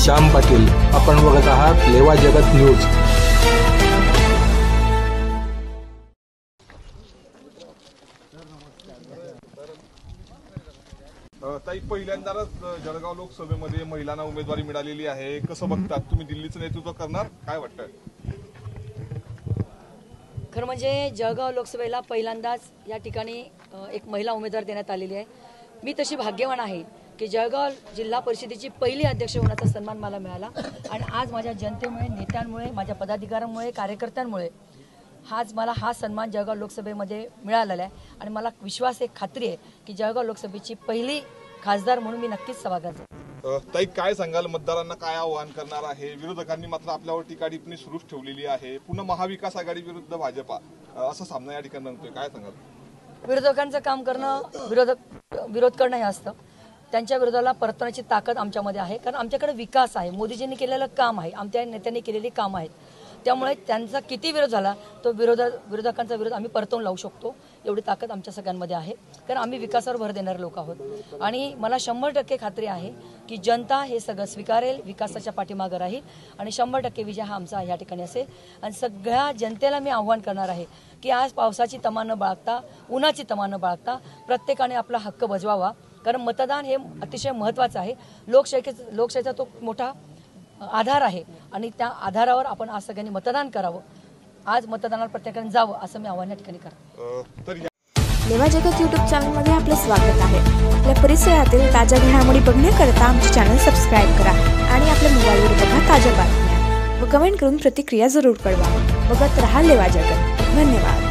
श्याम पाटील. आपण बघत आहात लेवा जगत न्यूज. ताई, पहिल्यांदाच जळगाव लोकसभेमध्ये महिलांना उमेदवारी मिळालेली आहे. कसं बघतात तुम्ही? दिल्लीचं नेतृत्व करणार, काय वाटतं? खरं म्हणजे जळगाव लोकसभेला पहिल्यांदाच या ठिकाणी एक महिला उमेदवार देण्यात आलेली आहे. मी तशी भाग्यवान आहे की जळगाव जिल्हा परिषदेची पहिली अध्यक्ष होण्याचा सन्मान मला मिळाला आणि आज माझ्या जनतेमुळे, नेत्यांमुळे, माझ्या पदाधिकाऱ्यांमुळे, कार्यकर्त्यांमुळे आज मला हा सन्मान जळगाव लोकसभेमध्ये मिळालेला आहे आणि मला विश्वास आहे, खात्री आहे की जळगाव लोकसभेची पहिली खासदार म्हणून मी नक्कीच सभागृहात जाईन. ताई, काय सांगाल? मतदारांना काय आव्हान करणार आहे? विरोधकांनी मात्र आपल्यावर टीका टिप्पणी सुरूच ठेवलेली आहे. पुन्हा महाविकास आघाडी विरुद्ध भाजपा असा सामना या ठिकाणी रंगतोय. काय सांगाल? विरोधकांचं काम करणं, विरोध करणं हे असतं. त्यांच्या विरोधाला परतण्याची ताकद आमच्यामध्ये आहे, कारण आमच्याकडे विकास आहे, मोदीजींनी केलेलं काम आहे, आमच्या नेत्यांनी केलेली काम आहेत. त्यामुळे त्यांचा किती विरोध झाला तो विरोधकांचा विरोध आम्ही परतवून लावू शकतो, एवढी ताकद आमच्या सगळ्यांमध्ये आहे. कारण आम्ही विकासावर भर देणारे लोक आहोत आणि मला 100% खात्री आहे की जनता हे सगळं स्वीकारेल, विकासाच्या पाठीमागं राहील आणि 100% विजय हा आमचा या ठिकाणी असेल. आणि सगळ्या जनतेला मी आव्हान करणार आहे की आज पावसाची तमा न बाळगता, उन्हाची तमा न बाळगता प्रत्येकाने आपला हक्क बजवावा. कारण मतदान हे अतिशय महत्त्वाचं आहे. लोकशाहीचा तो मोठा आधार आहे आणि त्या आधारावर आपण आज सगळ्यांनी मतदान करावं. आज मतदानाला प्रत्येकाने जावं असं मी आव्हान या ठिकाणी करतो. लेवा जगत यूट्यूब चॅनलमध्ये आपलं स्वागत आहे. आपल्या परिसरातील ताज्या घडामोडी बघण्याकरता आमचे चॅनल सबस्क्राईब करा आणि आपल्या मोबाईलवर बघा ताज्या बातम्या व कमेंट करून प्रतिक्रिया जरूर कळवा. बघत रहा लेवा जगत. धन्यवाद.